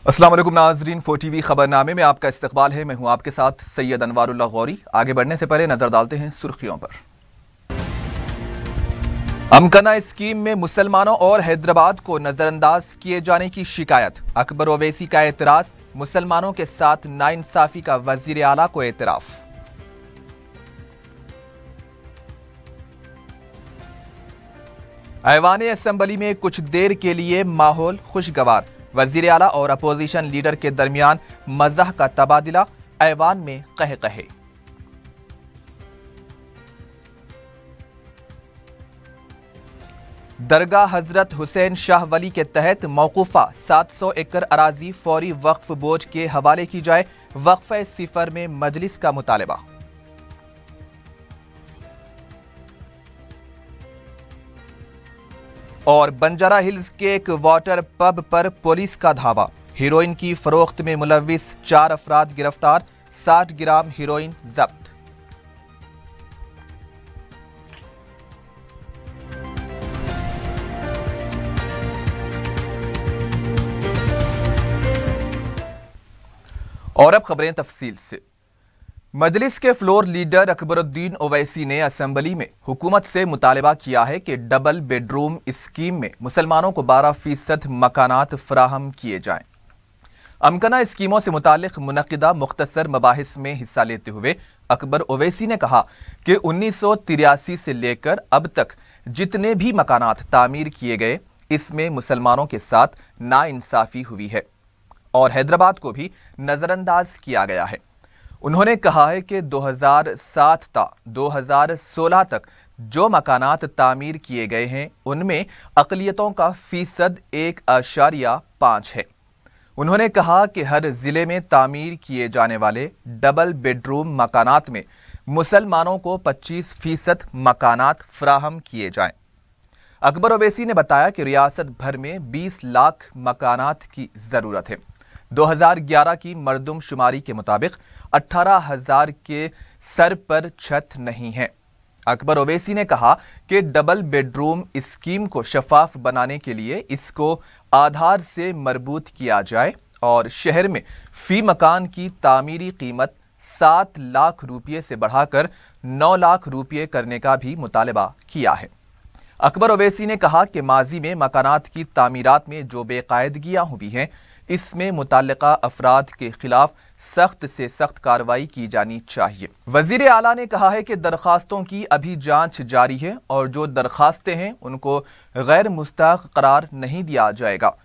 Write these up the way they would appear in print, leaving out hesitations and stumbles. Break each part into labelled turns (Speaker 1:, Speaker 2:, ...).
Speaker 1: अस्सलाम वालेकुम नाजरीन, 4TV खबरनामे में आपका इस्तकबाल है। मैं हूं आपके साथ सैयद अनवारुल्लाह गौरी। आगे बढ़ने से पहले नजर डालते हैं सुर्खियों पर। अमकना स्कीम में मुसलमानों और हैदराबाद को नजरअंदाज किए जाने की शिकायत। अकबर ओवैसी का एतराज, मुसलमानों के साथ नाइंसाफी का वजीर आला को एतराफ। ऐवान असेंबली में कुछ देर के लिए माहौल खुशगवार। वजीर आला और अपोजिशन लीडर के दरमियान मज़ाह का तबादला, ऐवान में कहे-कहे। दरगाह हजरत हुसैन शाह वली के तहत मौकूफा 700 एकड़ अराजी फौरी वक्फ बोर्ड के हवाले की जाए। वक्फे सिफर में मजलिस का मुतालबा। और बंजारा हिल्स के एक वाटर पब पर पुलिस का धावा। हीरोइन की फरोख्त में मुलविस 4 अफराद गिरफ्तार, 60 ग्राम हीरोइन जब्त। और अब खबरें तफसील से। मजलिस के फ्लोर लीडर अकबरुद्दीन ओवैसी ने असेंबली में हुकूमत से मुतालबा किया है कि डबल बेडरूम स्कीम में मुसलमानों को 12% मकानात फराहम किए जाएं। अमकना स्कीमों से मुतालिक मुनक़िदा मुख्तसर मबाहिस में हिस्सा लेते हुए अकबर ओवैसी ने कहा कि 1983 से लेकर अब तक जितने भी मकानात तामीर किए गए, इसमें मुसलमानों के साथ नाइंसाफी हुई है और हैदराबाद को भी नज़रअंदाज किया गया है। उन्होंने कहा है कि 2007 ता 2016 तक जो मकानात तामीर किए गए हैं, उनमें अक़लियतों का फीसद 1.5 है। उन्होंने कहा कि हर ज़िले में तामीर किए जाने वाले डबल बेडरूम मकानात में मुसलमानों को 25% मकानात फराहम किए जाएं। अकबर ओवैसी ने बताया कि रियासत भर में 20 लाख मकानात की ज़रूरत है। 2011 की मरदम शुमारी के मुताबिक 18,000 के सर पर छत नहीं है। अकबर ओवैसी ने कहा कि डबल बेडरूम स्कीम को शफाफ बनाने के लिए इसको आधार से मरबूत किया जाए और शहर में फी मकान की तामीरी कीमत 7 लाख रुपये से बढ़ाकर 9 लाख रुपये करने का भी मुतालबा किया है। अकबर ओवैसी ने कहा कि माजी में मकानात की तामीरात में जो बेकायदगियां हुई हैं, इसमें मुताल्लिका अफराद के खिलाफ सख्त से सख्त कार्रवाई की जानी चाहिए। वजीर आला ने कहा है कि दरखास्तों की अभी जांच जारी है और जो दरखास्तें हैं उनको गैर मुस्तहक करार नहीं दिया जाएगा।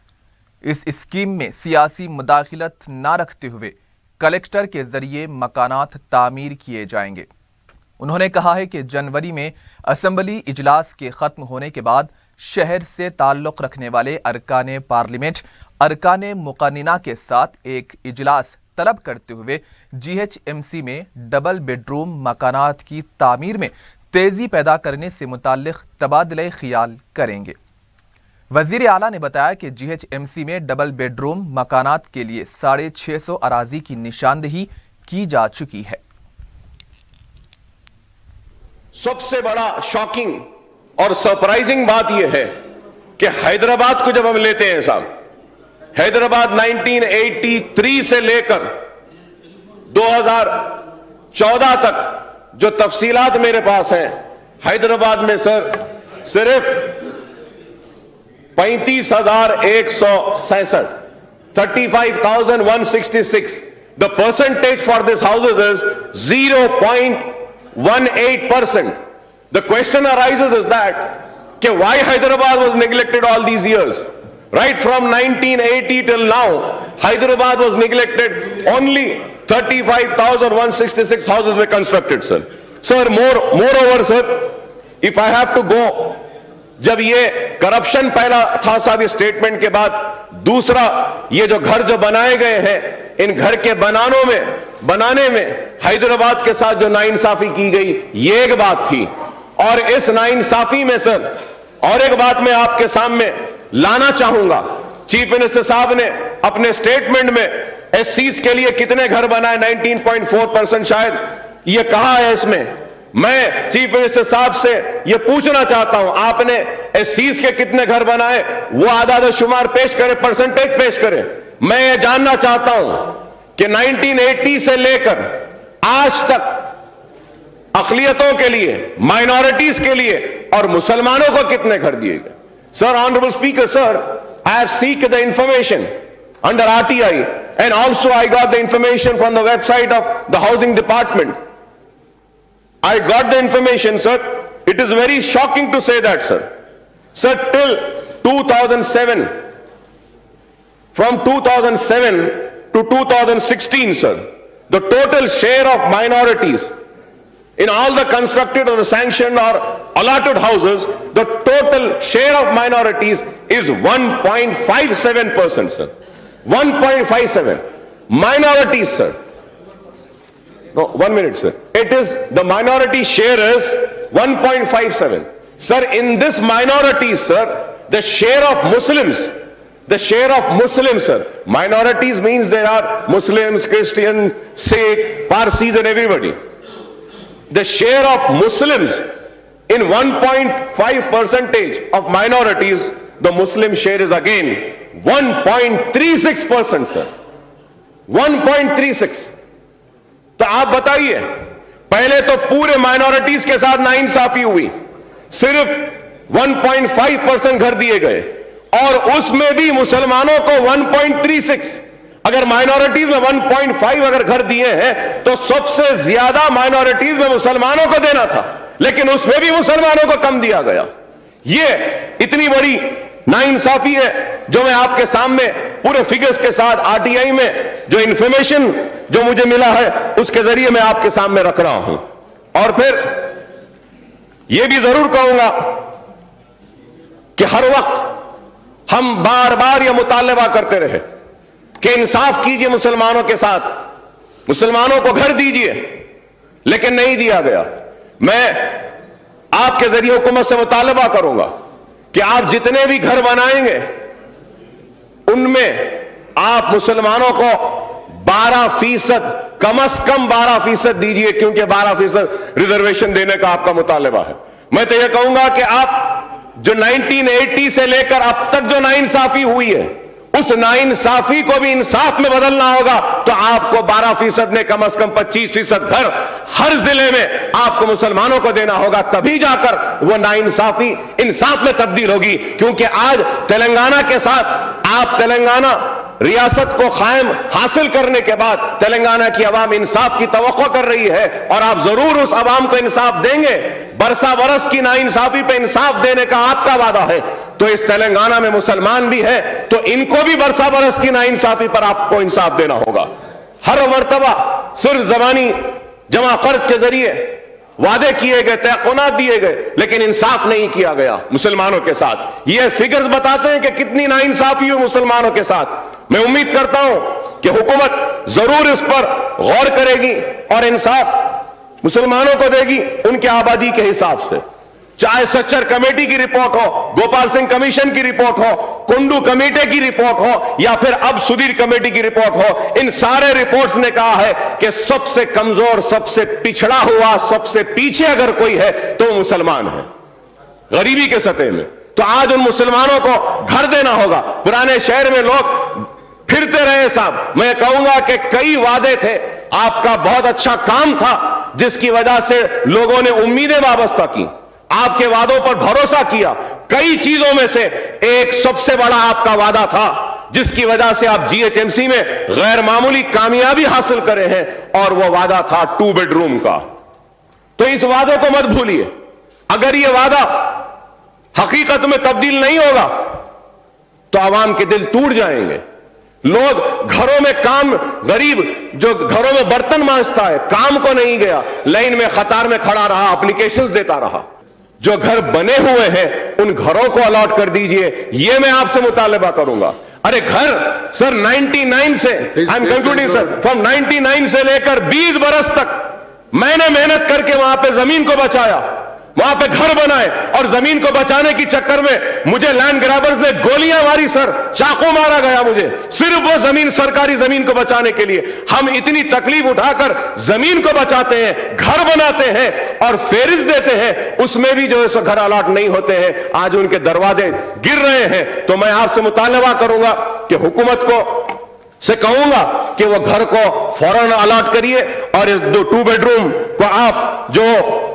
Speaker 1: इस स्कीम में सियासी मुदाखिलत न रखते हुए कलेक्टर के जरिए मकानात तामीर किए जाएंगे। उन्होंने कहा है कि जनवरी में असेंबली इजलास के खत्म होने के बाद शहर से ताल्लुक़ रखने वाले अरकान पार्लियामेंट अरकान मुक़न्निना के साथ एक इजलास तलब करते हुए GHMC में डबल बेडरूम मकानात की तामीर में तेज़ी पैदा करने से मुताल्लिक़ तबादले ख़ियाल करेंगे। वज़ीर आला ने बताया कि GHMC में डबल बेडरूम मकानात के लिए 650 अराजी की निशानदही की जा चुकी है।
Speaker 2: सबसे बड़ा शॉकिंग और सरप्राइजिंग बात यह है कि हैदराबाद को जब हम लेते हैं साहब, हैदराबाद 1983 से लेकर 2014 तक जो तफसीलात मेरे पास हैं, हैदराबाद में सर सिर्फ 35,166 35,166। The percentage for this houses is 0.18%. The question arises is that why Hyderabad was neglected all these years? Right from 1980 till now, Hyderabad was neglected. Only 35,166 houses were constructed, sir. Sir, moreover, sir, if I have to go, जब ये corruption पहला था साहब इस statement के बाद, दूसरा ये जो घर जो बनाए गए हैं, इन घर के बनाने में हैदराबाद के साथ जो नाइंसाफी की गई, ये एक बात थी। और इस नाइंसाफी में सर और एक बात मैं आपके सामने लाना चाहूंगा। चीफ मिनिस्टर साहब ने अपने स्टेटमेंट में एससीज के लिए कितने घर बनाए, 19.4% शायद ये कहा है इसमें। मैं चीफ मिनिस्टर साहब से यह पूछना चाहता हूं, आपने एससीज के कितने घर बनाए, वो आदाद शुमार पेश करें, परसेंटेज पेश करें। میں یہ جاننا چاہتا ہوں کہ 1980 سے لے کر آج تک اقلیتوں کے لیے, مائنورٹیز کے لیے اور مسلمانوں کو کتنے گھر دیے گئے؟ Sir, honourable speaker sir, I have seeked the information under RTI and also I got the information from the website of the housing department. I got the information, sir. It is very shocking to say that, sir. Sir, till 2007, from 2007 to 2016, sir, the total share of minorities in all the constructed or the sanctioned or allotted houses, the total share of minorities is 1.57%, sir. 1.57. Minorities, sir. No, 1 minute, sir. It is, the minority share is 1.57. Sir, in this minority, sir, the share of Muslims, sir, minorities means there are Muslims, Christians, Sikh, Parsis and everybody. The share of Muslims in 1.5% of minorities, the Muslim share is again 1.36%, sir. 1.36. تو آپ بتائیے, پہلے تو پورے minorities کے ساتھ ناانصافی ہوئی, صرف 1.5% گھر دیے گئے, اور اس میں بھی مسلمانوں کو 1.36. اگر مائنورٹیز میں 1.5 اگر گھر دیے ہیں تو سب سے زیادہ مائنورٹیز میں مسلمانوں کو دینا تھا, لیکن اس میں بھی مسلمانوں کو کم دیا گیا. یہ اتنی بڑی ناانصافی ہے جو میں آپ کے سامنے پورے فگرز کے ساتھ RTI میں جو انفارمیشن جو مجھے ملا ہے اس کے ذریعے میں آپ کے سامنے رکھ رہا ہوں. اور پھر یہ بھی ضرور کہوں گا کہ ہر وقت ہم بار بار یہ مطالبہ کرتے رہے کہ انصاف کیجئے مسلمانوں کے ساتھ, مسلمانوں کو گھر دیجئے, لیکن نہیں دیا گیا. میں آپ کے ذریعے حکومت سے مطالبہ کروں گا کہ آپ جتنے بھی گھر بنائیں گے ان میں آپ مسلمانوں کو 12%, کم از کم 12% دیجئے, کیونکہ 12% ریزرویشن دینے کا آپ کا مطالبہ ہے. میں تو یہ کہوں گا کہ آپ جو 1980 سے لے کر اب تک جو ناانصافی ہوئی ہے اس ناانصافی کو بھی انصاف میں بدلنا ہوگا, تو آپ کو 12% نے کم از کم 25% گھر ہر ضلع میں آپ کو مسلمانوں کو دینا ہوگا, تبھی جا کر وہ ناانصافی انصاف میں تبدیل ہوگی. کیونکہ آج تلنگانہ کے ساتھ آپ تلنگانہ ریاست کو قائم حاصل کرنے کے بعد تلنگانہ کی عوام انصاف کی توقع کر رہی ہے, اور آپ ضرور اس عوام کو انصاف دیں گے. برسا برس کی ناانصافی پہ انصاف دینے کا آپ کا وعدہ ہے, تو اس تلنگانہ میں مسلمان بھی ہے تو ان کو بھی برسا برس کی ناانصافی پر آپ کو انصاف دینا ہوگا. ہر مرتبہ صرف زبانی جمع خرچ کے ذریعے وعدے کیے گئے, تیقنات دیے گئے, لیکن انصاف نہیں کیا گیا مسلمانوں کے ساتھ. یہ فگرز بتاتے ہیں کہ کتنی ناانصافی ہوئی مسلمانوں کے ساتھ. میں امید کرتا ہوں کہ حکومت ضرور اس پر غور کرے گی اور انصاف مسلمانوں کو دے گی ان کے آبادی کے حساب سے. چاہے سچر کمیٹی کی رپورٹ ہو, گوپال سنگھ کمیشن کی رپورٹ ہو, کنڈو کمیٹی کی رپورٹ ہو, یا پھر اب سدھیر کمیٹی کی رپورٹ ہو, ان سارے رپورٹس نے کہا ہے کہ سب سے کمزور, سب سے پچھڑا ہوا, سب سے پیچھے اگر کوئی ہے تو وہ مسلمان ہے غریبی کے سطح میں. تو آج ان مسلمانوں کو گھر دینا ہوگا. پرانے شہر میں لوگ پھرتے رہے صاحب, میں کہوں گا کہ کئی وعدے تھے, آپ کا بہت اچھا کام تھا جس کی وجہ سے لوگوں نے امیدیں وابستہ کی, آپ کے وعدوں پر بھروسہ کیا. کئی چیزوں میں سے ایک سب سے بڑا آپ کا وعدہ تھا جس کی وجہ سے آپ GHMC میں غیر معمولی کامیابی حاصل کرے ہیں, اور وہ وعدہ تھا 2 بیڈ روم کا. تو اس وعدے کو مت بھولیے. اگر یہ وعدہ حقیقت میں تبدیل نہیں ہوگا تو عوام کے دل ٹوٹ جائیں گے. لوگ گھروں میں کام, غریب جو گھروں میں برتن مانجتا ہے کام کو نہیں گیا, لائن میں قطار میں کھڑا رہا, اپلیکیشنز دیتا رہا. جو گھر بنے ہوئے ہیں ان گھروں کو الاٹ کر دیجئے, یہ میں آپ سے مطالبہ کروں گا. ارے گھر سر 99 سے فرام 99 سے لے کر 20 برس تک میں نے محنت کر کے وہاں پہ زمین کو بچایا, وہاں پہ گھر بنائے, اور زمین کو بچانے کی چکر میں مجھے لینڈ گرابرز نے گولیاں ماری سر, چاقو مارا گیا مجھے, صرف وہ زمین, سرکاری زمین کو بچانے کے لیے. ہم اتنی تکلیف اٹھا کر زمین کو بچاتے ہیں, گھر بناتے ہیں اور فہرست دیتے ہیں, اس میں بھی جو ہے سو گھر الاٹ نہیں ہوتے ہیں. آج ان کے دروازے گر رہے ہیں. تو میں آپ سے مطالبہ کروں گا کہ حکومت کو से कहूंगा कि वो घर को फौरन अलॉट करिए और इस 2 बेडरूम को आप जो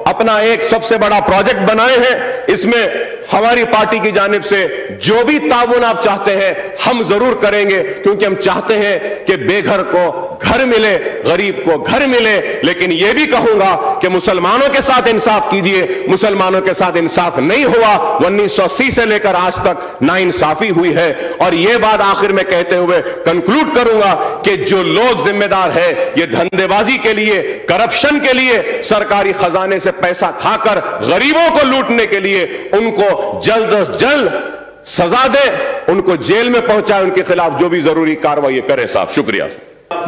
Speaker 2: अपना एक सबसे बड़ा प्रोजेक्ट बनाए हैं, इसमें हमारी पार्टी की जानिब से जो भी ताउन आप चाहते हैं हम जरूर करेंगे, क्योंकि हम चाहते हैं कि बेघर को घर मिले, गरीब को घर मिले। लेकिन यह भी कहूंगा कि मुसलमानों के साथ इंसाफ कीजिए, मुसलमानों के साथ इंसाफ नहीं हुआ, 1980 से लेकर आज तक नाइंसाफी हुई है। और यह बात आखिर में कहते हुए कंक्लूड करूंगा कि जो लोग जिम्मेदार है ये धंधेबाजी के लिए, करप्शन के लिए, सरकारी खजाने से पैसा खाकर गरीबों को लूटने के लिए, उनको जल्द से जल्द सजा दे, उनको जेल में पहुंचाए, उनके खिलाफ जो भी जरूरी कार्रवाई करें। साहब शुक्रिया।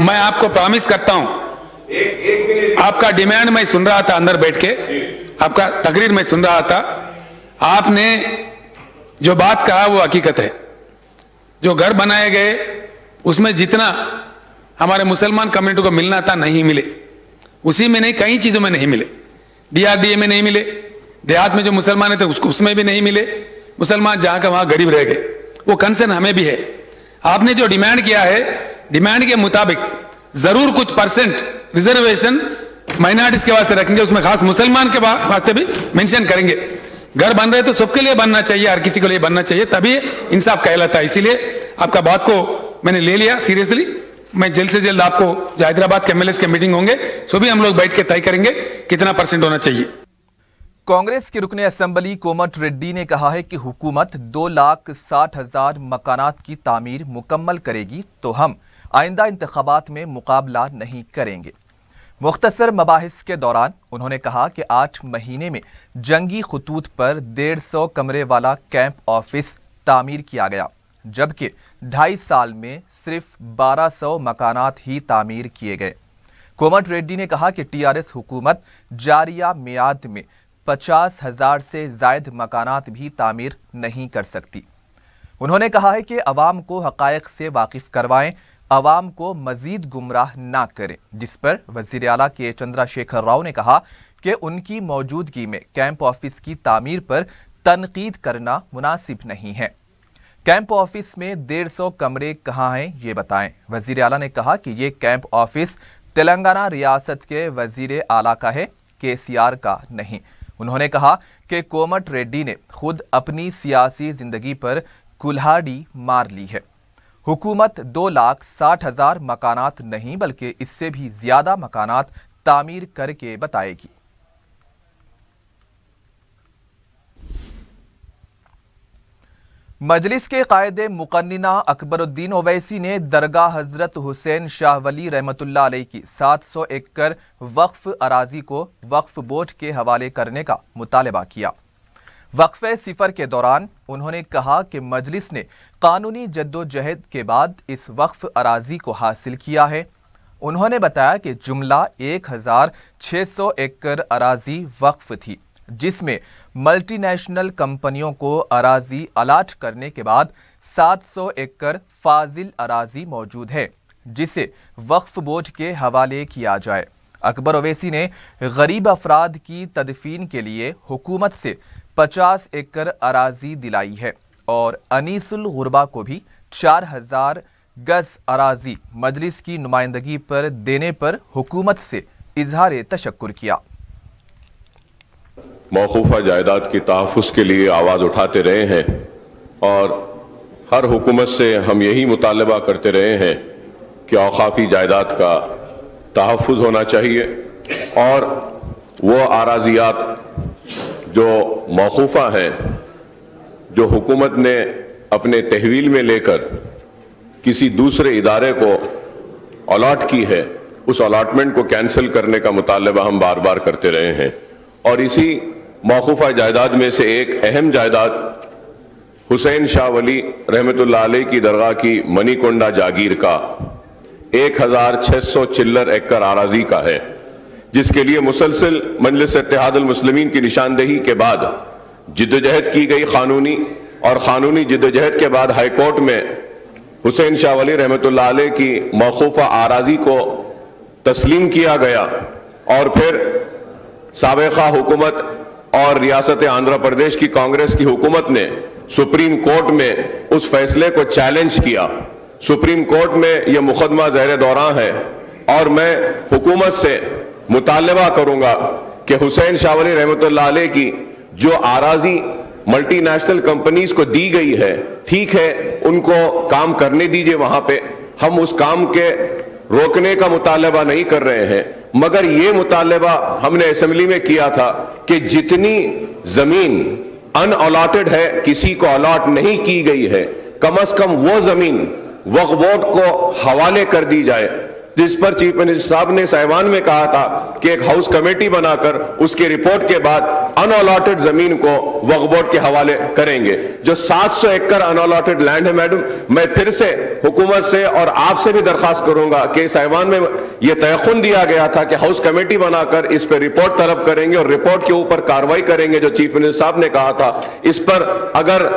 Speaker 3: मैं आपको प्रॉमिस करता हूं, आपका डिमांड मैं सुन रहा था अंदर बैठ के, आपका तकरीर में सुन रहा था। आपने जो बात कहा वो हकीकत है। जो घर बनाए गए उसमें जितना हमारे मुसलमान कम्युनिटी को मिलना था नहीं मिले, उसी में नहीं, कई चीजों में नहीं मिले। DRDA में नहीं मिले, देहात में जो मुसलमान थे उसको उसमें भी नहीं मिले, मुसलमान जहां का वहां गरीब रह गए। वो कंसर्न हमें भी है। आपने जो डिमांड किया है, डिमांड के मुताबिक जरूर कुछ परसेंट रिजर्वेशन माइनॉरिटीज के वास्ते रखेंगे, उसमें खास मुसलमान के वास्ते भी मेंशन करेंगे। घर बन रहे तो सबके लिए बनना चाहिए, हर किसी के लिए बनना चाहिए, तभी इंसाफ कहलाता है। इसीलिए आपका बात को मैंने ले लिया सीरियसली। मैं जल्द से जल्द आपको जो हैदराबाद के MLAs के मीटिंग होंगे सो भी हम लोग बैठ के तय करेंगे कितना % होना चाहिए।
Speaker 1: कांग्रेस के रुकने असेंबली कोमट रेड्डी ने कहा है कि हुकूमत 2,60,000 मकानात की तामीर मुकम्मल करेगी तो हम आइंदा इंतखाबात में मुकाबला नहीं करेंगे। मुख्तसर मबाहिस के दौरान उन्होंने कहा कि 8 महीने में जंगी खतूत पर 150 कमरे वाला कैंप ऑफिस तामीर किया गया, जबकि 2.5 साल में सिर्फ 1200 मकानात ही तामीर किए गए। कोमट रेड्डी ने कहा कि TRS हुकूमत जारिया मियाद में 50,000 से ज़ायद मकानात भी तामीर नहीं कर सकती। उन्होंने कहा है कि अवाम को हक़ाइक़ से वाकिफ़ करवाएं, अवाम को मज़ीद गुमराह ना करें, जिस पर वज़ीर आला के चंद्रशेखर राव ने कहा कि उनकी मौजूदगी में कैंप ऑफिस की तामीर पर तनकीद करना मुनासिब नहीं है। कैंप ऑफिस में 150 कमरे कहाँ हैं ये बताएं। वज़ीर आला ने कहा कि ये कैंप ऑफिस तेलंगाना रियासत के वज़ीर आला का है, KCR का नहीं। उन्होंने कहा कि कोमट रेड्डी ने खुद अपनी सियासी जिंदगी पर कुल्हाड़ी मार ली है। हुकूमत 2,60,000 मकानात नहीं बल्कि इससे भी ज्यादा मकानात तामीर करके बताएगी। मजलिस के कायदे मुकन्निना अकबरुद्दीन ओवैसी ने दरगाह हजरत हुसैन शाह वली रहमतुल्लाह अलैह की 700 एकड़ वक्फ अराजी को वक्फ बोर्ड के हवाले करने का मुतालबा किया। वक्फे सिफर के दौरान उन्होंने कहा कि मजलिस ने कानूनी जद्दोजहद के बाद इस वक्फ अराजी को हासिल किया है। उन्होंने बताया कि जुमला 1,600 एकड़ अराजी वक्फ थी, जिसमें मल्टी नेशनल कंपनियों को अराजी अलाट करने के बाद 700 एकड़ फाजिल अराजी मौजूद है, जिसे वक्फ बोर्ड के हवाले किया जाए। अकबर ओवैसी ने गरीब अफराद की तदफीन के लिए हुकूमत से 50 एकड़ अराजी दिलाई है और अनीसुल गुरबा को भी 4,000 गज अराजी मजलिस की नुमाइंदगी पर देने पर हुकूमत से इजहार तशक्कुर किया।
Speaker 2: मौकूफा जायदाद की तहफ़्फ़ुज़ के लिए आवाज़ उठाते रहे हैं और हर हुकूमत से हम यही मुतालबा करते रहे हैं कि औक़ाफ़ी जायदाद का तहफ़्फ़ुज़ होना चाहिए और वो अराज़ियात जो मौकूफ़ा हैं, जो हुकूमत ने अपने तहवील में लेकर किसी दूसरे इदारे को अलॉट की है, उस अलॉटमेंट को कैंसिल करने का मुतालबा हम बार बार करते रहे हैं। और इसी मौकूफ़ा जायदाद में से एक अहम जायदाद हुसैन शाह वली रहमतुल्लाह अलैह की दरगाह की मनीकोंडा जागीर का 1,600 चिल्लर एकड़ अराजी का है, जिसके लिए मुसलसल मजलिस इत्तेहादुल मुस्लिमीन की निशानदेही के बाद जिद्दोजहद की गई कानूनी, और कानूनी जिद्दोजहद के बाद हाई कोर्ट में हुसैन शाह वली रहमतुल्लाह अलैह की मौकूफ़ा अराजी को तस्लीम किया गया और फिर साबिक़ा हुकूमत और रियासत आंध्र प्रदेश की कांग्रेस की हुकूमत ने सुप्रीम कोर्ट में उस फैसले को चैलेंज किया सुप्रीम कोर्ट में यह मुकदमा ज़हर दौरान है और मैं हुकूमत से मुतालबा करूंगा कि हुसैन शाह वली रहमतुल्लाह अलैह की जो आराजी मल्टीनेशनल कंपनीज को दी गई है, ठीक है, उनको काम करने दीजिए वहां पे, हम उस काम के रोकने का मुतालबा नहीं कर रहे हैं, मगर ये मुतालबा हमने असेंबली में किया था कि जितनी जमीन अनअलॉटेड है, किसी को अलॉट नहीं की गई है, कम से कम वो जमीन वक्फ बोर्ड को हवाले कर दी जाए, जिस पर चीफ मिनिस्टर साहब ने साइवान में कहा था कि एक हाउस कमेटी बनाकर उसकी रिपोर्ट के बाद अनअलॉटेड जमीन को वक्फ बोर्ड के हवाले करेंगे। जो 700 एकड़ अनअलॉटेड लैंड है मैडम, मैं फिर से हुकूमत से और आपसे भी दरखास्त करूंगा कि साइवान में यह तयखुन दिया गया था कि हाउस कमेटी बनाकर इस पर रिपोर्ट तलब करेंगे और रिपोर्ट के ऊपर कार्रवाई करेंगे। जो चीफ मिनिस्टर साहब ने कहा था, इस पर अगर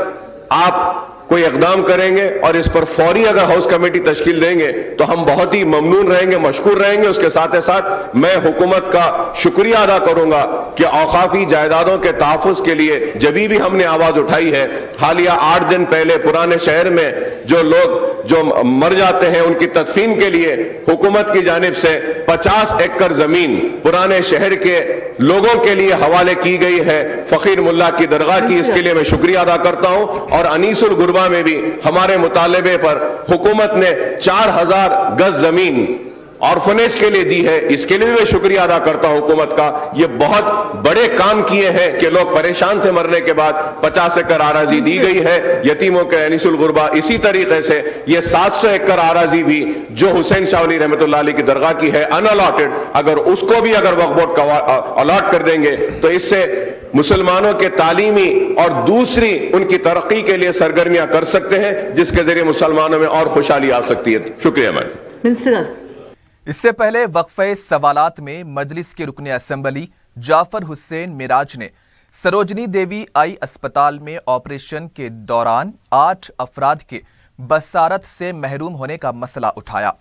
Speaker 2: आप कोई इकदाम करेंगे और इस पर फौरी अगर हाउस कमेटी तश्कील देंगे तो हम बहुत ही ममनून रहेंगे, मशकूर रहेंगे। उसके साथ ही साथ मैं हुकूमत का शुक्रिया अदा करूंगा कि औकाफी जायदादों के तहफ़्फ़ुज़ के लिए जब भी हमने आवाज उठाई है, हालिया 8 दिन पहले पुराने शहर में जो लोग जो मर जाते हैं उनकी तदफीन के लिए हुकूमत की जानिब से 50 एकड़ जमीन पुराने शहर के लोगों के लिए हवाले की गई है फकीर मुल्ला की दरगाह की। इसके लिए मैं शुक्रिया अदा करता हूं। और अनीसुल गुरबा में भी हमारे मुतालबे पर हुकूमत ने 4000 गज जमीन ऑर्फनेज के लिए दी है, इसके लिए भी मैं शुक्रिया अदा करता हूं हुकूमत का। ये बहुत बड़े काम किए हैं कि लोग परेशान थे मरने के बाद, 50 एकड़ आराजी दी गई है यतीमों के अनीसुल गुरबा। इसी तरीके से ये 700 एकड़ आराजी भी जो हुसैन शाह वली रहमतुल्लाह अलैह की दरगाह की है अनअलॉटेड, अगर उसको भी अगर वक्फ बोर्ड का अलॉट कर देंगे तो इससे मुसलमानों के तालीमी और दूसरी उनकी तरक्की के लिए सरगर्मियां कर सकते हैं, जिसके जरिए मुसलमानों में और खुशहाली आ सकती है। शुक्रिया मैडम।
Speaker 1: इससे पहले वक्फे सवालात में मजलिस के रुकने असेंबली जाफर हुसैन मिराज ने सरोजनी देवी आई अस्पताल में ऑपरेशन के दौरान 8 अफराद के बसारत से महरूम होने का मसला उठाया।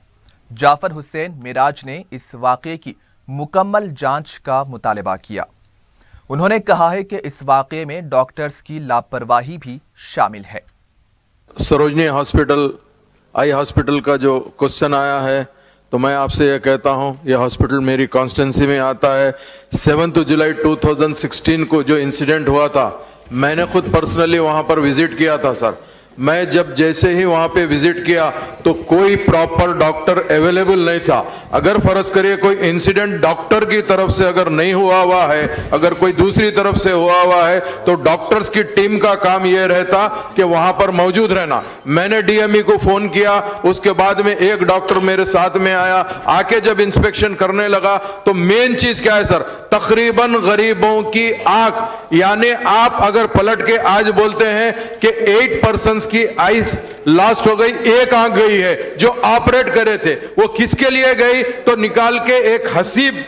Speaker 1: जाफर हुसैन मिराज ने इस वाक़े की मुकम्मल जांच का मुतालबा किया। उन्होंने कहा है कि इस वाक़े में डॉक्टर्स की लापरवाही भी शामिल है।
Speaker 4: सरोजनी आई हॉस्पिटल का जो क्वेश्चन आया है तो मैं आपसे यह कहता हूं, यह हॉस्पिटल मेरी कॉन्स्टिट्यूंसी में आता है। 7 जुलाई 2016 को जो इंसिडेंट हुआ था, मैंने खुद पर्सनली वहां पर विजिट किया था सर। मैं जब जैसे ही वहां पे विजिट किया तो कोई प्रॉपर डॉक्टर अवेलेबल नहीं था। अगर फर्ज करिए कोई इंसिडेंट डॉक्टर की तरफ से अगर नहीं हुआ हुआ है, अगर कोई दूसरी तरफ से हुआ हुआ है, तो डॉक्टर्स की टीम का काम यह रहता कि वहां पर मौजूद रहना। मैंने डीएमई को फोन किया, उसके बाद में एक डॉक्टर मेरे साथ में आया, आके जब इंस्पेक्शन करने लगा तो मेन चीज क्या है सर, तकरीबन गरीबों की आंख, यानी आप अगर पलट के आज बोलते हैं कि 8% की आइस लास्ट हो गई, एक आंख गई है। जो ऑपरेट करे थे वो किसके लिए गई, तो निकाल के एक हसीब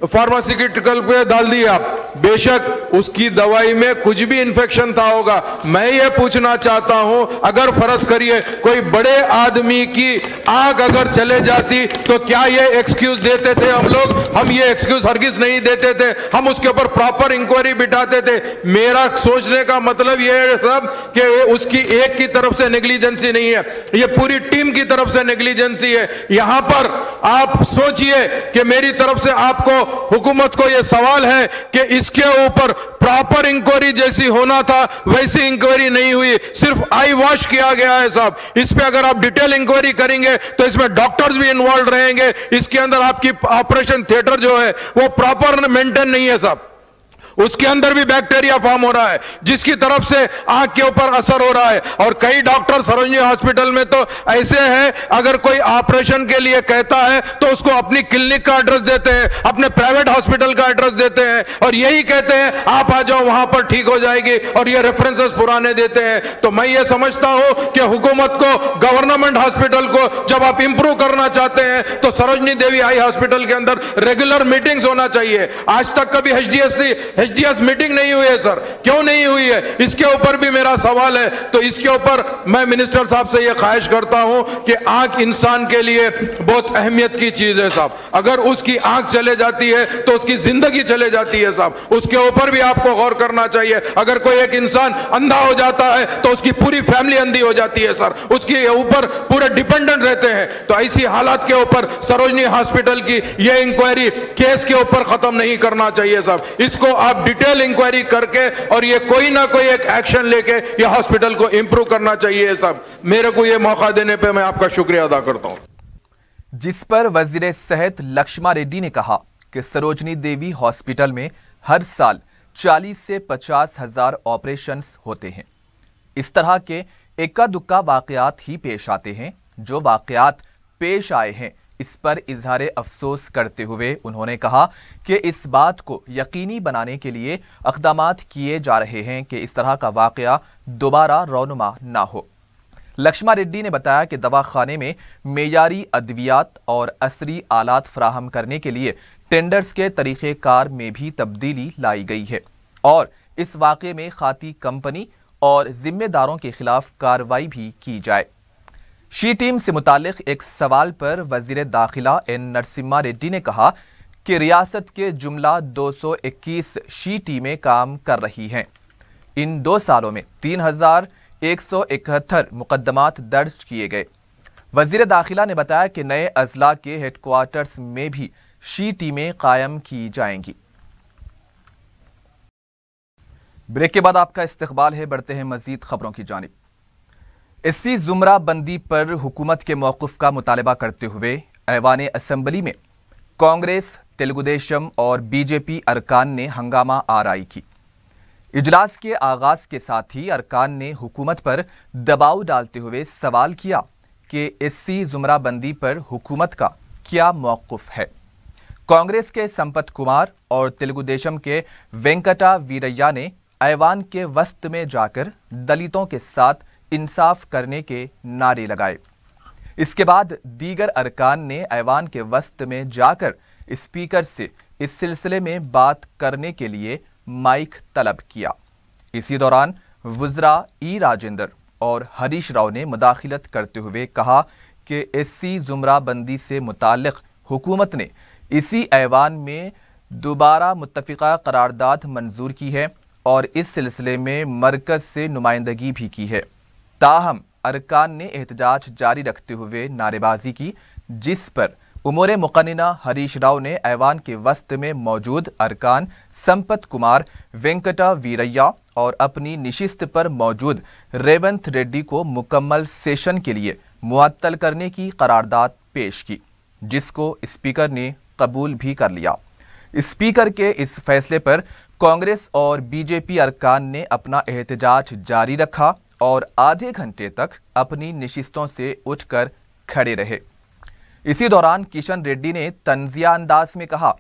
Speaker 4: फार्मास्यूटिकल पे डाल दिया। बेशक उसकी दवाई में कुछ भी इन्फेक्शन था होगा। मैं ये पूछना चाहता हूं, अगर फर्ज करिए कोई बड़े आदमी की आंख अगर चले जाती तो क्या ये एक्सक्यूज देते थे हम लोग? हम ये एक्सक्यूज हरगिज नहीं देते थे, हम उसके ऊपर प्रॉपर इंक्वायरी बिठाते थे। मेरा सोचने का मतलब ये है सब कि उसकी एक की तरफ से नेग्लिजेंसी नहीं है, ये पूरी टीम की तरफ से नेग्लिजेंसी है। यहां पर आप सोचिए कि मेरी तरफ से आपको, हुकूमत को यह सवाल है कि इसके ऊपर प्रॉपर इंक्वायरी जैसी होना था वैसी इंक्वायरी नहीं हुई, सिर्फ आई वॉश किया गया है साहब। इस पे अगर आप डिटेल इंक्वायरी करेंगे तो इसमें डॉक्टर्स भी इन्वॉल्व रहेंगे। इसके अंदर आपकी ऑपरेशन थिएटर जो है वो प्रॉपर मेंटेन नहीं है साहब, उसके अंदर भी बैक्टीरिया फॉर्म हो रहा है जिसकी तरफ से आंख के ऊपर असर हो रहा है। और कई डॉक्टर सरोजनी हॉस्पिटल में तो ऐसे हैं, अगर कोई ऑपरेशन के लिए कहता है तो उसको अपनी क्लिनिक का एड्रेस देते हैं, अपने प्राइवेट हॉस्पिटल का एड्रेस देते हैं और यही कहते हैं आप आ जाओ वहां पर ठीक हो जाएगी, और ये रेफरेंसेस पुराने देते हैं। तो मैं ये समझता हूं कि हुकूमत को, गवर्नमेंट हॉस्पिटल को जब आप इंप्रूव करना चाहते हैं तो सरोजनी देवी आई हॉस्पिटल के अंदर रेगुलर मीटिंग्स होना चाहिए। आज तक कभी HDS मीटिंग नहीं हुई है सर, क्यों नहीं हुई है, इसके ऊपर भी मेरा सवाल है। तो इसके ऊपर मैं मिनिस्टर साहब से ये ख्वाहिश करता हूं कि आंख इंसान के लिए बहुत अहमियत की चीज है साहब, अगर उसकी आंख चले जाती है तो उसकी जिंदगी चले जाती है साहब, उसके ऊपर भी आपको गौर करना चाहिए। अगर कोई एक इंसान अंधा हो जाता है तो उसकी पूरी फैमिली अंधी हो जाती है सर, उसके ऊपर पूरे डिपेंडेंट रहते हैं। तो ऐसी हालात के ऊपर सरोजनी हॉस्पिटल की ये इंक्वायरी केस के ऊपर खत्म नहीं करना चाहिए साहब, इसको आप डिटेल इंक्वायरी करके और ये कोई ना कोई एक एक्शन लेके ये हॉस्पिटल को इंप्रूव करना चाहिए साहब। मेरे को ये मौका देने पे मैं आपका शुक्रिया अदा करता हूं।
Speaker 1: जिस पर वजीर सेहत लक्ष्मा रेड्डी ने कहा कि सरोजनी देवी हॉस्पिटल में हर साल 40 से 50 हजार ऑपरेशंस होते हैं। इस तरह के इक्का दुक्का वाकयात ही पेश आते हैं। जो वाकयात पेश आए हैं इस पर इजहार अफसोस करते हुए उन्होंने कहा कि इस बात को यकीनी बनाने के लिए इक़दामात किए जा रहे हैं कि इस तरह का वाकया दोबारा रौनुमा ना हो। लक्ष्मा रेड्डी ने बताया कि दवाखाने में मेयारी अद्वियात और असरी आलात फराहम करने के लिए टेंडर्स के तरीक़ेकार में भी तब्दीली लाई गई है और इस वाक़े में खाती कंपनी और जिम्मेदारों के खिलाफ कार्रवाई भी की जाए। शी टीम से मुतालिक एक सवाल पर वजीर दाखिला एन नरसिम्हा रेड्डी ने कहा कि रियासत के जुमला 221 शी टीमें काम कर रही हैं। इन 2 सालों में 3171 मुकदमात दर्ज किए गए। वजीर दाखिला ने बताया कि नए अजला के हेडक्वार्टर्स में भी शी टीमें कायम की जाएंगी। ब्रेक के बाद आपका इस्तकबाल है, बढ़ते हैं मजीद खबरों की जानिब। एससी जुमरा बंदी पर हुकूमत के मौक़िफ़ का मुतालबा करते हुए ऐवान असम्बली में कांग्रेस, तेलुगु देशम और बीजेपी अरकान ने हंगामा आराई की। इजलास के आगाज़ के साथ ही अरकान ने हुकूमत पर दबाव डालते हुए सवाल किया कि एससी जुमरा बंदी पर हुकूमत का क्या मौक़िफ़ है। कांग्रेस के संपत कुमार और तेलुगु देशम के वेंकटा वीरैया ने ऐवान के वस्त में जाकर दलितों के साथ इंसाफ करने के नारे लगाए। इसके बाद दीगर अरकान ने ऐवान के वस्त में जाकर स्पीकर से इस सिलसिले में बात करने के लिए माइक तलब किया। इसी दौरान वज़रा ई राजेंद्र और हरीश राव ने मुदाखिलत करते हुए कहा कि एससी जुमरा बंदी से मुताल्लिक़ हुकूमत ने इसी ऐवान में दोबारा मुत्तफ़िक़ा करारदाद मंजूर की है और इस सिलसिले में मरकज़ से नुमाइंदगी भी की है। ताहम अरकान ने एहतजाज जारी रखते हुए नारेबाजी की, जिस पर उमूर मुक़न्निना हरीश राव ने ऐवान के वस्त में मौजूद अरकान संपत कुमार, वेंकटा वीरैया और अपनी निशिस्त पर मौजूद रेवंत रेड्डी को मुकम्मल सेशन के लिए मुअत्तल करने की करारदाद पेश की, जिसको स्पीकर ने कबूल भी कर लिया। स्पीकर के इस फैसले पर कांग्रेस और बीजेपी अरकान ने अपना एहतजाज जारी रखा और आधे घंटे तक अपनी निशिस्तों से उठकर खड़े रहे। इसी दौरान किशन रेड्डी ने तंजिया अंदाज में कहा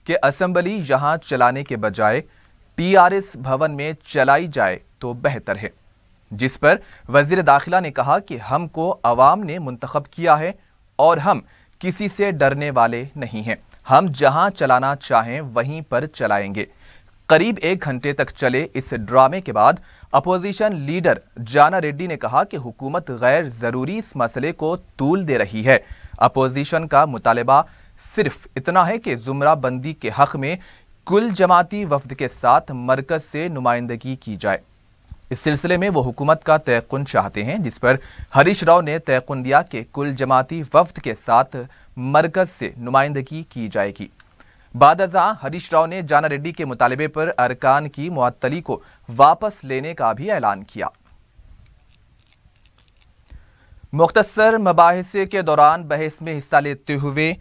Speaker 1: कि असेंबली यहां चलाने के बजाय टीआरएस भवन में चलाई जाए तो बेहतर है, जिस पर वजीर दाखिला ने कहा कि हमको अवाम ने मुंतखब किया है और हम किसी से डरने वाले नहीं हैं, हम जहां चलाना चाहें वहीं पर चलाएंगे। करीब 1 घंटे तक चले इस ड्रामे के बाद अपोजिशन लीडर जाना रेड्डी ने कहा कि हुकूमत गैर ज़रूरी इस मसले को तूल दे रही है। अपोजिशन का मुतालबा सिर्फ इतना है कि जुमरा बंदी के हक़ में कुल जमाती वफ्द के साथ मरकज़ से नुमाइंदगी की जाए। इस सिलसिले में वो हुकूमत का तयक़ुन चाहते हैं, जिस पर हरीश राव ने तयक़ुन दिया कि कुल जमाती वफ्द के साथ मरकज़ से नुमाइंदगी की जाएगी। बादअज़ां हरीश राव ने जाना रेड्डी के मुतालबे पर अरकान की मुअत्तली को वापस लेने का भी ऐलान किया। मुख्तसर मबाहिसे के दौरान बहस में हिस्सा लेते हुए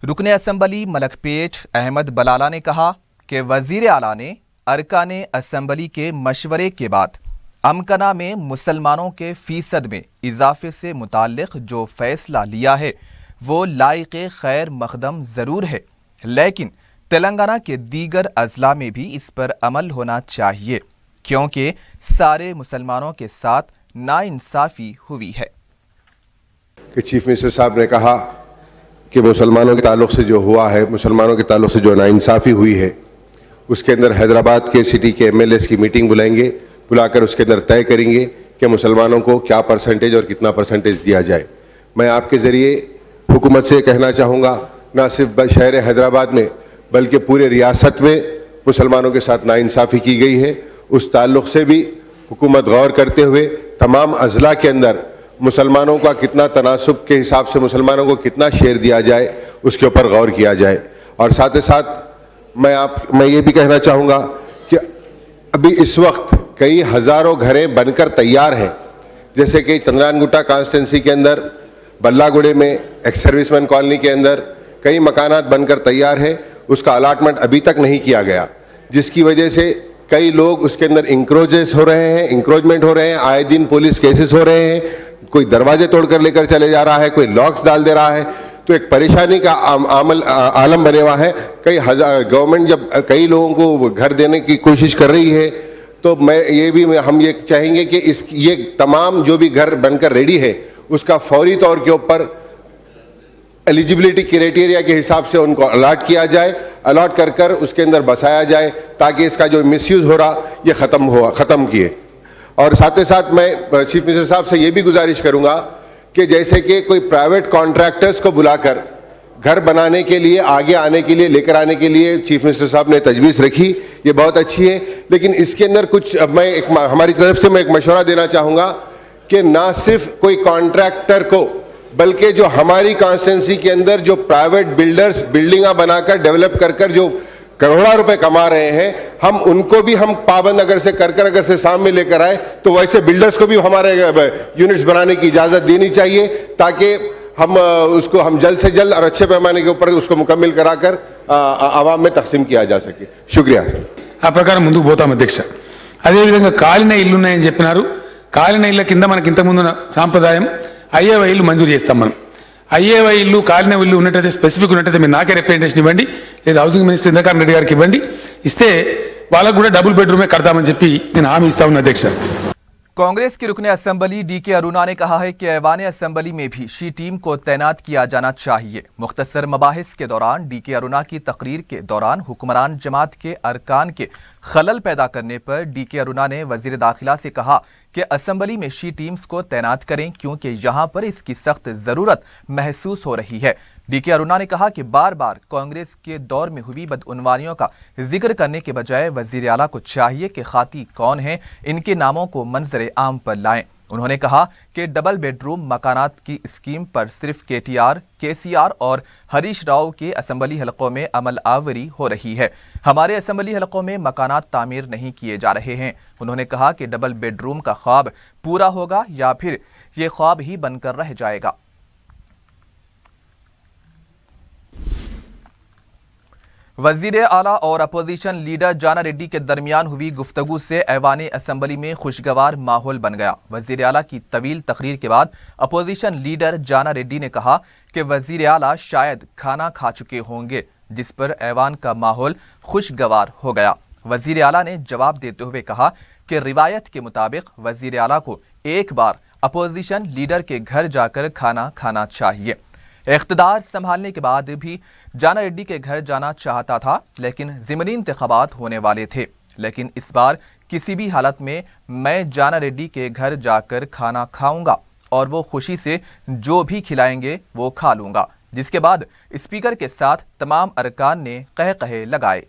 Speaker 1: रुकने असम्बली मलकपेट अहमद बलाला ने कहा कि वज़ीर आला ने अरकान असम्बली के मशवरे के बाद अमकना में मुसलमानों के फ़ीसद में इजाफे से मुताल्लिक़ जो फ़ैसला लिया है वो लायक़ खैर मक़दम ज़रूर है, लेकिन तेलंगाना के दीगर अजला में भी इस पर अमल होना चाहिए, क्योंकि सारे मुसलमानों के साथ नाइंसाफ़ी हुई है।
Speaker 5: कि चीफ मिनिस्टर साहब ने कहा कि मुसलमानों के ताल्लुक़ से जो हुआ है, मुसलमानों के ताल्लुक़ से जो नाइंसाफ़ी हुई है, उसके अंदर हैदराबाद के सिटी के MLAs की मीटिंग बुलाएंगे, बुलाकर उसके अंदर तय करेंगे कि मुसलमानों को क्या परसेंटेज और कितना परसेंटेज दिया जाए। मैं आपके ज़रिए हुकूमत से कहना चाहूँगा, ना सिर्फ शहर हैदराबाद में बल्कि पूरे रियासत में मुसलमानों के साथ नाइंसाफ़ी की गई है, उस ताल्लुक़ से भी हुकूमत गौर करते हुए तमाम अज़ला के अंदर मुसलमानों का कितना तनासुब के हिसाब से मुसलमानों को कितना शेयर दिया जाए उसके ऊपर गौर किया जाए। और साथ ही साथ मैं ये भी कहना चाहूँगा कि अभी इस वक्त कई हज़ारों घरें बनकर तैयार हैं, जैसे कि चंद्रानगुट्टा कॉन्स्टिट्यूंसी के अंदर, बल्लागुड़े में, एक्स सर्विसमैन कॉलोनी के अंदर कई मकानात बनकर तैयार है, उसका अलाटमेंट अभी तक नहीं किया गया, जिसकी वजह से कई लोग उसके अंदर इंक्रोचमेंट हो रहे हैं, आए दिन पुलिस केसेस हो रहे हैं, कोई दरवाजे तोड़कर लेकर चले जा रहा है, कोई लॉक्स डाल दे रहा है, तो एक परेशानी का आलम बने हुआ है। गवर्नमेंट जब कई लोगों को घर देने की कोशिश कर रही है, तो हम ये चाहेंगे कि ये तमाम जो भी घर बनकर रेडी है उसका फौरी तौर के ऊपर एलिजिबिलिटी क्राइटेरिया के हिसाब से उनको अलॉट किया जाए, अलॉट कर उसके अंदर बसाया जाए, ताकि इसका जो मिसयूज़ हो रहा ये ख़त्म किए। और साथ ही साथ मैं चीफ मिनिस्टर साहब से ये भी गुजारिश करूँगा कि जैसे कि कोई प्राइवेट कॉन्ट्रैक्टर्स को बुलाकर घर बनाने के लिए आगे आने के लिए लेकर आने के लिए चीफ मिनिस्टर साहब ने तजवीज़ रखी, ये बहुत अच्छी है, लेकिन इसके अंदर कुछ हमारी तरफ से मैं एक मशवरा देना चाहूँगा कि ना सिर्फ कोई कॉन्ट्रैक्टर को बल्कि जो हमारी कॉन्स्टिट्यूंसी के अंदर जो प्राइवेट बिल्डर्स बिल्डिंगां बनाकर डेवलप कर जो करोड़ों रुपए कमा रहे हैं, हम उनको भी हम पाबंद अगर से सामने लेकर आए, तो वैसे बिल्डर्स को भी हमारे यूनिट्स बनाने की इजाज़त देनी चाहिए, ताकि हम जल्द से जल्द और अच्छे पैमाने के ऊपर उसको मुकम्मल कराकर आवाम में तकसीम किया जा सके। शुक्रिया।
Speaker 3: ఆ ప్రకారం ముందుకు పోతాం అధ్యక్ష. అదేవిధంగా కాలిన ఇల్లు ఉన్నాయని చెప్పినారు. కాలిన ఇళ్ళ కింద మనకి ఇంతకుముందు సాంప్రదాయం అయ్యేవై ఇల్లు మంజూరు చేస్తాం. మనం అయ్యేవై ఇల్లు కాలిన ఇల్లు ఉన్నట్టయితే స్పెసిఫిక్ ఉన్నట్టయితే మీరు నాకే రిప్రజెంటేషన్ ఇవ్వండి, లేదా హౌసింగ్ మినిస్టర్ ఇంద్రకరణ్ రెడ్డి గారికి ఇవ్వండి. ఇస్తే వాళ్ళకు కూడా డబుల్ బెడ్రూమే కడతామని చెప్పి నేను హామీ ఇస్తా ఉన్నా అధ్యక్ష.
Speaker 1: कांग्रेस के रुकने असेंबली डीके अरुणा ने कहा है कि ऐवान असेंबली में भी शी टीम को तैनात किया जाना चाहिए। मुख्तसर मबाहिस के दौरान डीके अरुणा की तकरीर के दौरान हुक्मरान जमात के अरकान के खलल पैदा करने पर डीके अरुणा ने वजीर दाखिला से कहा कि असेंबली में शी टीम्स को तैनात करें, क्योंकि यहाँ पर इसकी सख्त ज़रूरत महसूस हो रही है। डीके अरुणा ने कहा कि बार बार कांग्रेस के दौर में हुई बदउनवानियों का जिक्र करने के बजाय वजीर आला को चाहिए कि खाती कौन हैं, इनके नामों को मंजर आम पर लाएं। उन्होंने कहा कि डबल बेडरूम मकानात की स्कीम पर सिर्फ KTR, KCR और हरीश राव के असेंबली हलकों में अमल आवरी हो रही है, हमारे असेंबली हलकों में मकानात तामीर नहीं किए जा रहे हैं। उन्होंने कहा कि डबल बेडरूम का ख्वाब पूरा होगा या फिर ये ख्वाब ही बनकर रह जाएगा। वजीर आला और अपोजिशन लीडर जाना रेड्डी के दरमियान हुई गुफ्तगू से ऐवान असेंबली में खुशगवार माहौल बन गया। वजीर आला की तवील तकरीर के बाद अपोजिशन लीडर जाना रेड्डी ने कहा कि वजीर आला शायद खाना खा चुके होंगे, जिस पर ऐवान का माहौल खुशगवार हो गया। वजीर आला ने जवाब देते हुए कहा कि रिवायत के मुताबिक वजीर आला को एक बार अपोजिशन लीडर के घर जाकर खाना खाना चाहिए। इख्तिदार संभालने के बाद भी जाना रेड्डी के घर जाना चाहता था, लेकिन ज़िमनी इंतखाबात होने वाले थे। लेकिन इस बार किसी भी हालत में मैं जाना रेड्डी के घर जाकर खाना खाऊंगा और वो खुशी से जो भी खिलाएंगे वो खा लूंगा। जिसके बाद स्पीकर के साथ तमाम अरकान ने कह कहे लगाए।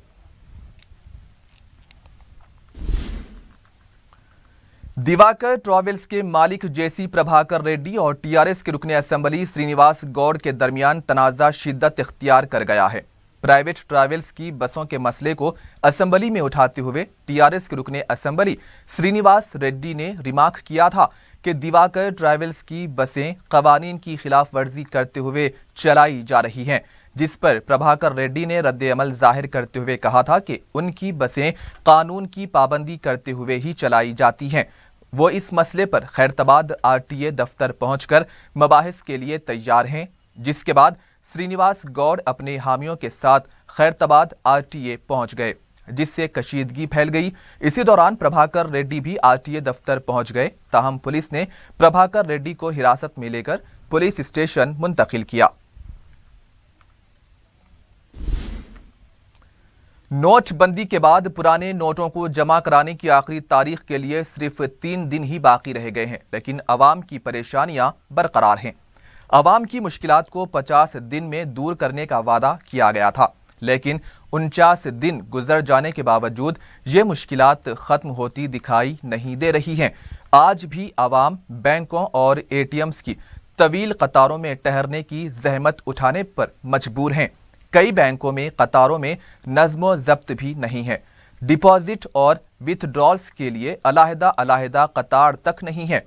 Speaker 1: दिवाकर ट्रैवल्स के मालिक जेसी प्रभाकर रेड्डी और टीआरएस के रुकने असेंबली श्रीनिवास गौड़ के दरमियान तनाज़ा शिद्दत इख्तियार कर गया है। प्राइवेट ट्रैवल्स की बसों के मसले को असेंबली में उठाते हुए टीआरएस के रुकने असेंबली श्रीनिवास रेड्डी ने रिमार्क किया था कि दिवाकर ट्रैवल्स की बसें कवानीन की खिलाफ वर्जी करते हुए चलाई जा रही हैं, जिस पर प्रभाकर रेड्डी ने रद्द अमल जाहिर करते हुए कहा था कि उनकी बसें कानून की पाबंदी करते हुए ही चलाई जाती हैं। वो इस मसले पर खैरताबाद RTA दफ्तर पहुंचकर मबाहिस के लिए तैयार हैं, जिसके बाद श्रीनिवास गौड़ अपने हामियों के साथ खैरताबाद RTA पहुंच गए, जिससे कशीदगी फैल गई। इसी दौरान प्रभाकर रेड्डी भी RTA दफ्तर पहुंच गए, ताहम पुलिस ने प्रभाकर रेड्डी को हिरासत में लेकर पुलिस स्टेशन मुंतकिल किया। نوٹ بندی کے بعد پرانے نوٹوں کو جمع کرانے کی آخری تاریخ کے لیے صرف 3 دن ہی باقی رہ گئے ہیں، لیکن عوام کی پریشانیاں برقرار ہیں۔ عوام کی مشکلات کو 50 دن میں دور کرنے کا وعدہ کیا گیا تھا، لیکن 49 دن گزر جانے کے باوجود یہ مشکلات ختم ہوتی دکھائی نہیں دے رہی ہیں۔ آج بھی عوام بینکوں اور ATMs کی طویل قطاروں میں ٹھہرنے کی زحمت اٹھانے پر مجبور ہیں۔ کئی بینکوں میں قطاروں میں نظم و ضبط بھی نہیں ہے۔ ڈپازٹ اور وتھڈرالز کے لیے علیحدہ قطار تک نہیں ہے۔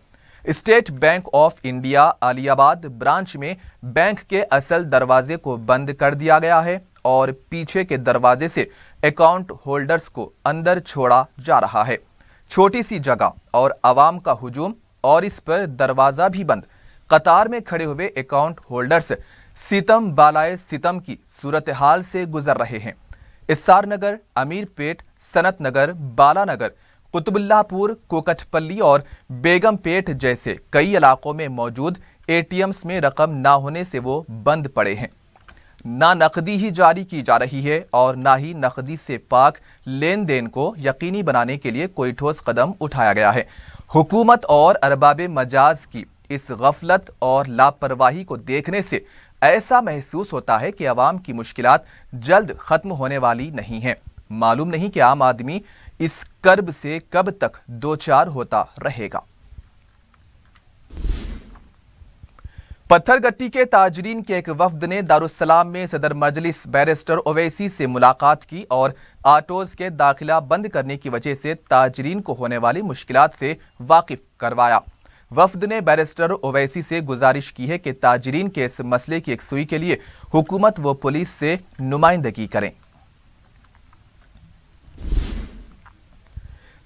Speaker 1: اسٹیٹ بینک آف انڈیا علی آباد برانچ میں بینک کے اصل دروازے کو بند کر دیا گیا ہے اور پیچھے کے دروازے سے اکاؤنٹ ہولڈرز کو اندر چھوڑا جا رہا ہے۔ چھوٹی سی جگہ اور عوام کا ہجوم اور اس پر دروازہ بھی بند۔ قطار میں کھڑے ہوئے اکاؤنٹ ہولڈرز ستم بالائے ستم کی صورتحال سے گزر رہے ہیں۔ اسار نگر، امیر پیٹ، صنعت نگر، بالا نگر، قطب اللہ پور، کوکٹ پلی اور بیگم پیٹ جیسے کئی علاقوں میں موجود ATMs میں رقم نہ ہونے سے وہ بند پڑے ہیں۔ نہ نقدی ہی جاری کی جا رہی ہے اور نہ ہی نقدی سے پاک لین دین کو یقینی بنانے کے لیے کوئی ٹھوس قدم اٹھایا گیا ہے۔ حکومت اور ارباب مجاز کی اس غفلت اور لاپرواہی کو دیکھنے سے ایسا محسوس ہوتا ہے کہ عوام کی مشکلات جلد ختم ہونے والی نہیں ہیں۔ معلوم نہیں کہ عام آدمی اس کرب سے کب تک دوچار ہوتا رہے گا۔ پتھر گٹی کے تاجرین کے ایک وفد نے دارالسلام میں صدر مجلس بیرسٹر اویسی سے ملاقات کی اور آٹوز کے داخلہ بند کرنے کی وجہ سے تاجرین کو ہونے والی مشکلات سے واقف کروایا۔ وفد نے بیرسٹر اویسی سے گزارش کی ہے کہ تاجرین کے اس مسئلے کی یکسوئی کے لیے حکومت و پولیس سے نمائندگی کریں۔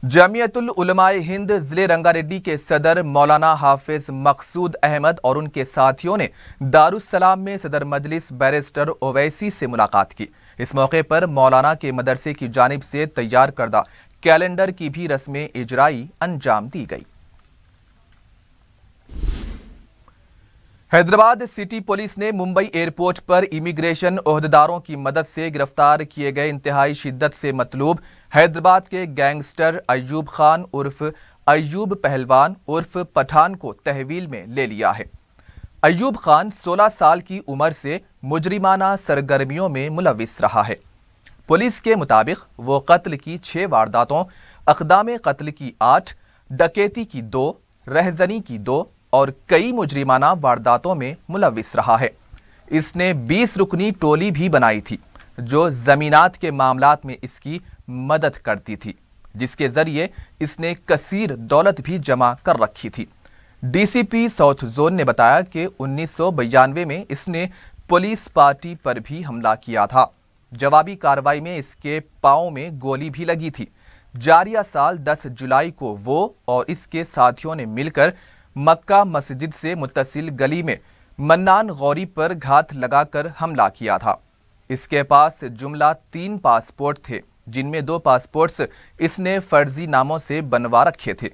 Speaker 1: جمعیت العلماء ہند ضلع رنگا ریڈی کے صدر مولانا حافظ مقصود احمد اور ان کے ساتھیوں نے دارالسلام میں صدر مجلس بیرسٹر اویسی سے ملاقات کی۔ اس موقع پر مولانا کے مدرسے کی جانب سے تیار کردہ کیلنڈر کی بھی رسم اجرائی انجام دی گئی۔ حیدرآباد سٹی پولیس نے ممبئی ایئرپورٹ پر امیگریشن عہدیداروں کی مدد سے گرفتار کیے گئے انتہائی شدت سے مطلوب حیدرآباد کے گینگسٹر ایوب خان عرف ایوب پہلوان عرف پٹھان کو تحویل میں لے لیا ہے۔ ایوب خان 16 سال کی عمر سے مجرمانہ سرگرمیوں میں ملوث رہا ہے۔ پولیس کے مطابق وہ قتل کی 6 وارداتوں، اقدام قتل کی 8، ڈکیتی کی 2، رہزنی کی 2 اور کئی مجرمانہ وارداتوں میں ملوث رہا ہے۔ اس نے 20 رکنی ٹولی بھی بنائی تھی جو زمینات کے معاملات میں اس کی مدد کرتی تھی، جس کے ذریعے اس نے کثیر دولت بھی جمع کر رکھی تھی۔ DCP ساؤتھ زون نے بتایا کہ 1992 میں اس نے پولیس پارٹی پر بھی حملہ کیا تھا۔ جوابی کارروائی میں اس کے پاؤں میں گولی بھی لگی تھی۔ جاریہ سال 10 جولائی کو وہ اور اس کے ساتھیوں نے مل کر مکہ مسجد سے متصل گلی میں منان غوری پر گھات لگا کر حملہ کیا تھا۔ اس کے پاس جملہ 3 پاسپورٹ تھے، جن میں 2 پاسپورٹس اس نے فرضی ناموں سے بنوا رکھے تھے۔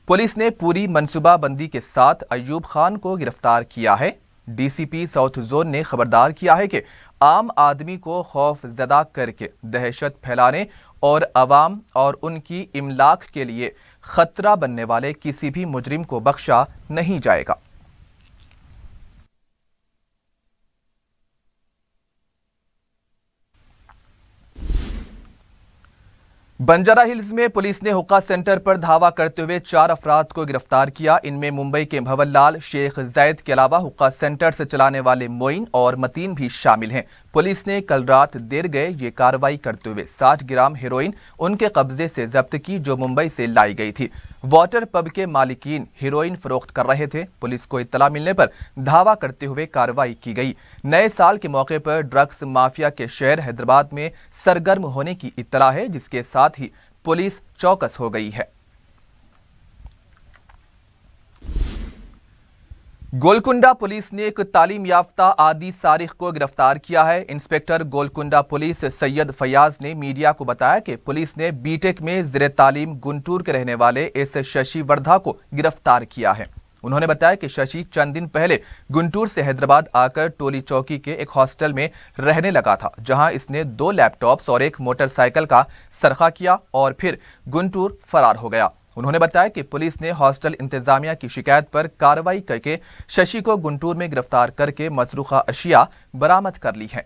Speaker 1: پولیس نے پوری منصوبہ بندی کے ساتھ ایوب خان کو گرفتار کیا ہے۔ DCP ساؤتھ زون نے خبردار کیا ہے کہ عام آدمی کو خوف زدہ کر کے دہشت پھیلانے اور عوام اور ان کی املاک کے لیے خطرہ بننے والے کسی بھی مجرم کو بخشا نہیں جائے گا۔ بنجارہ ہلز میں پولیس نے حقہ سینٹر پر دھاوا کرتے ہوئے 4 افراد کو گرفتار کیا۔ ان میں ممبئی کے بھول لال شیخ زید کے علاوہ حقہ سینٹر سے چلانے والے معین اور متین بھی شامل ہیں۔ پولیس نے کل رات دیر گئے یہ کارروائی کرتے ہوئے 60 گرام ہیروئن ان کے قبضے سے ضبط کی جو ممبئی سے لائی گئی تھی۔ واٹر پب کے مالکین ہیروئن فروخت کر رہے تھے۔ پولیس کو اطلاع ملنے پر دھاوا کرتے ہوئے کارروائی کی گئی۔ نئے سال کے موقع پر ڈرگس مافیا کے شہر حیدرآباد میں سرگرم ہونے کی اطلاع ہے، جس کے ساتھ ہی پولیس چوکس ہو گئی ہے۔ گولکنڈہ پولیس نے ایک تعلیم یافتہ عادی سارق کو گرفتار کیا ہے۔ انسپکٹر گولکنڈہ پولیس سید فیاض نے میڈیا کو بتایا کہ پولیس نے بی ٹیک میں زیر تعلیم گنٹور کے رہنے والے ایس ششی وردھا کو گرفتار کیا ہے۔ انہوں نے بتایا کہ ششی چند دن پہلے گنٹور سے حیدرآباد آ کر ٹولی چوکی کے ایک ہاسٹل میں رہنے لگا تھا، جہاں اس نے 2 لیپ ٹاپس اور ایک موٹر سائیکل کا سرقہ کیا اور پھر گنٹور فرار ہو گیا۔ انہوں نے بتایا کہ پولیس نے ہاسٹل انتظامیہ کی شکایت پر کارروائی کر کے ششی کو گنٹور میں گرفتار کر کے مسروقہ اشیاء برآمد کر لی ہیں۔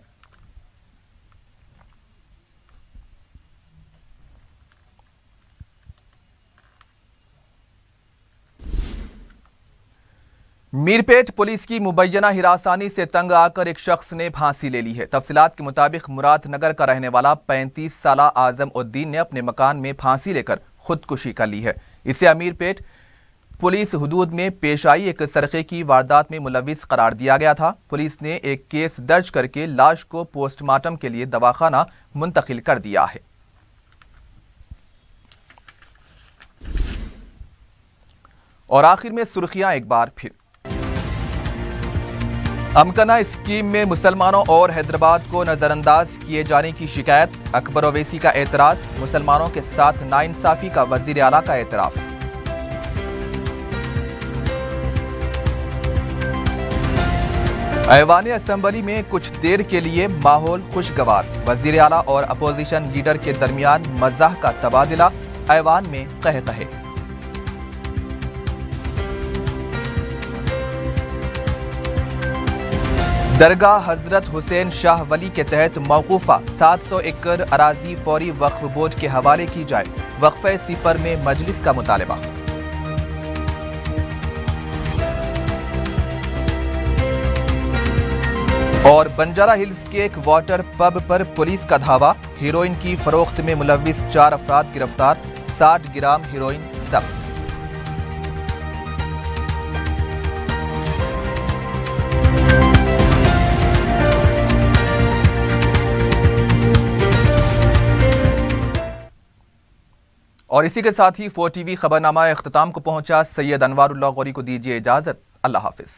Speaker 1: میرپیٹ پولیس کی مبینہ ہراسانی سے تنگ آ کر ایک شخص نے پھانسی لے لی ہے۔ تفصیلات کے مطابق مراد نگر کا رہنے والا 35 سالہ اعظم الدین نے اپنے مکان میں پھانسی لے کر خودکشی کر لی ہے۔ اسے امیرپیٹ پولیس حدود میں پیش آئی ایک سرقے کی واردات میں ملوث قرار دیا گیا تھا۔ پولیس نے ایک کیس درج کر کے لاش کو پوسٹ مارٹم کے لیے دواخانہ منتقل کر دیا ہے۔ اور آخر میں سرخیاں ایک بار پھر۔ امکنہ اسکیم میں مسلمانوں اور حیدرآباد کو نظر انداز کیے جانے کی شکایت، اکبر اویسی کا اعتراض، مسلمانوں کے ساتھ ناانصافی کا وزیر اعلیٰ کا اعتراف۔ ایوان اسمبلی میں کچھ دیر کے لیے ماحول خوشگوار، وزیر اعلیٰ اور اپوزیشن لیڈر کے درمیان مزاح کا تبادلہ، ایوان میں قہقہے۔ درگاہ حضرت حسین شاہ ولی کے تحت موقوفہ 700 ایکڑ اراضی فوری وقف بورڈ کے حوالے کی جائے، وقفہ صفر میں مجلس کا مطالبہ۔ اور بنجارہ ہلز کے ایک واٹر پب پر پولیس کا دھاوا، ہیروئن کی فروخت میں ملوث 4 افراد گرفتار، 60 گرام ہیروئن ضبط۔ اور اسی کے ساتھ ہی 4 ٹی وی خبرنامہ اختتام کو پہنچا۔ سید انوار اللہ غوری کو دیجیے اجازت۔ اللہ حافظ۔